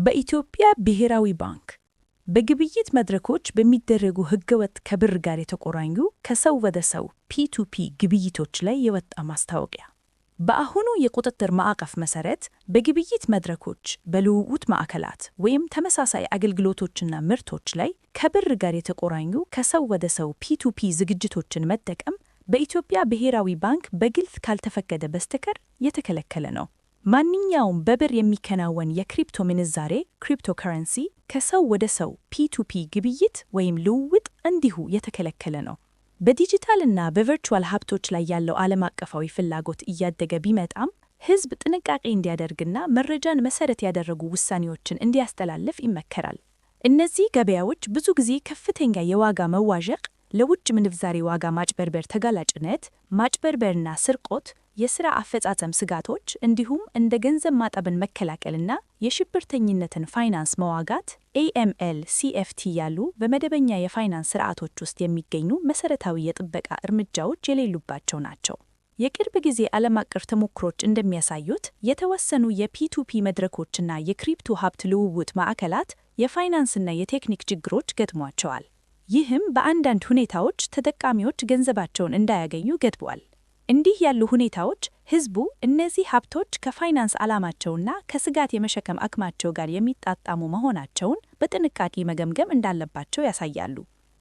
በኢትዮጵያ ብሔራዊ ባንክ በግብይት መድረኮች በሚደረጉ ህገወጥ ከብር ጋር የተቆራኙ ከሰው ወደ ሰው ፒ2ፒ ግብይቶች ላይ የወጣ ማስታወቂያ። በአሁኑ የቁጥጥር ማዕቀፍ መሰረት በግብይት መድረኮች፣ በልውውጥ ማዕከላት ወይም ተመሳሳይ አገልግሎቶችና ምርቶች ላይ ከብር ጋር የተቆራኙ ከሰው ወደ ሰው ፒ2ፒ ዝግጅቶችን መጠቀም በኢትዮጵያ ብሔራዊ ባንክ በግልጽ ካልተፈቀደ በስተቀር የተከለከለ ነው። ማንኛውም በብር የሚከናወን የክሪፕቶ ምንዛሬ ክሪፕቶከረንሲ ከሰው ወደ ሰው ፒ2ፒ ግብይት ወይም ልውውጥ እንዲሁ የተከለከለ ነው። በዲጂታልና በቨርቹዋል ሀብቶች ላይ ያለው ዓለም አቀፋዊ ፍላጎት እያደገ ቢመጣም ሕዝብ ጥንቃቄ እንዲያደርግና መረጃን መሰረት ያደረጉ ውሳኔዎችን እንዲያስተላልፍ ይመከራል። እነዚህ ገበያዎች ብዙ ጊዜ ከፍተኛ የዋጋ መዋዠቅ፣ ለውጭ ምንዛሬ ዋጋ ማጭበርበር ተጋላጭነት፣ ማጭበርበርና ስርቆት፣ የሥራ አፈጻጸም ስጋቶች እንዲሁም እንደ ገንዘብ ማጠብን መከላከልና የሽብርተኝነትን ፋይናንስ መዋጋት AML CFT ያሉ በመደበኛ የፋይናንስ ስርዓቶች ውስጥ የሚገኙ መሰረታዊ የጥበቃ እርምጃዎች የሌሉባቸው ናቸው። የቅርብ ጊዜ ዓለም አቀፍ ተሞክሮች እንደሚያሳዩት የተወሰኑ የፒ2ፒ መድረኮችና የክሪፕቶ ሀብት ልውውጥ ማዕከላት የፋይናንስና የቴክኒክ ችግሮች ገጥሟቸዋል። ይህም በአንዳንድ ሁኔታዎች ተጠቃሚዎች ገንዘባቸውን እንዳያገኙ ገድቧል። እንዲህ ያሉ ሁኔታዎች ሕዝቡ እነዚህ ሀብቶች ከፋይናንስ ዓላማቸውና ከስጋት የመሸከም አቅማቸው ጋር የሚጣጣሙ መሆናቸውን በጥንቃቄ መገምገም እንዳለባቸው ያሳያሉ።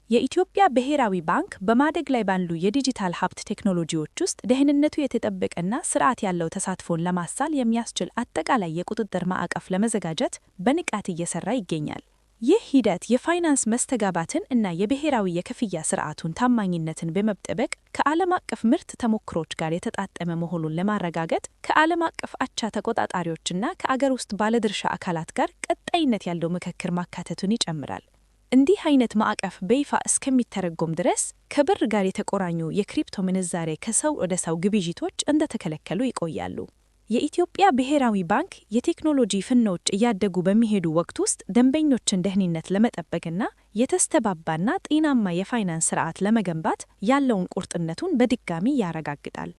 የኢትዮጵያ ብሔራዊ ባንክ በማደግ ላይ ባሉ የዲጂታል ሀብት ቴክኖሎጂዎች ውስጥ ደህንነቱ የተጠበቀና ስርዓት ያለው ተሳትፎን ለማሳል የሚያስችል አጠቃላይ የቁጥጥር ማዕቀፍ ለመዘጋጀት በንቃት እየሰራ ይገኛል። ይህ ሂደት የፋይናንስ መስተጋባትን እና የብሔራዊ የክፍያ ስርዓቱን ታማኝነትን በመጠበቅ ከዓለም አቀፍ ምርት ተሞክሮች ጋር የተጣጣመ መሆኑን ለማረጋገጥ ከዓለም አቀፍ አቻ ተቆጣጣሪዎችና ከአገር ውስጥ ባለድርሻ አካላት ጋር ቀጣይነት ያለው ምክክር ማካተቱን ይጨምራል። እንዲህ አይነት ማዕቀፍ በይፋ እስከሚተረጎም ድረስ ከብር ጋር የተቆራኙ የክሪፕቶ ምንዛሬ ከሰው ወደ ሰው ግብይቶች እንደተከለከሉ ይቆያሉ። የኢትዮጵያ ብሔራዊ ባንክ የቴክኖሎጂ ፍኖች እያደጉ በሚሄዱ ወቅት ውስጥ ደንበኞችን ደህንነት ለመጠበቅና የተስተባባና ጤናማ የፋይናንስ ስርዓት ለመገንባት ያለውን ቁርጠኝነቱን በድጋሚ ያረጋግጣል።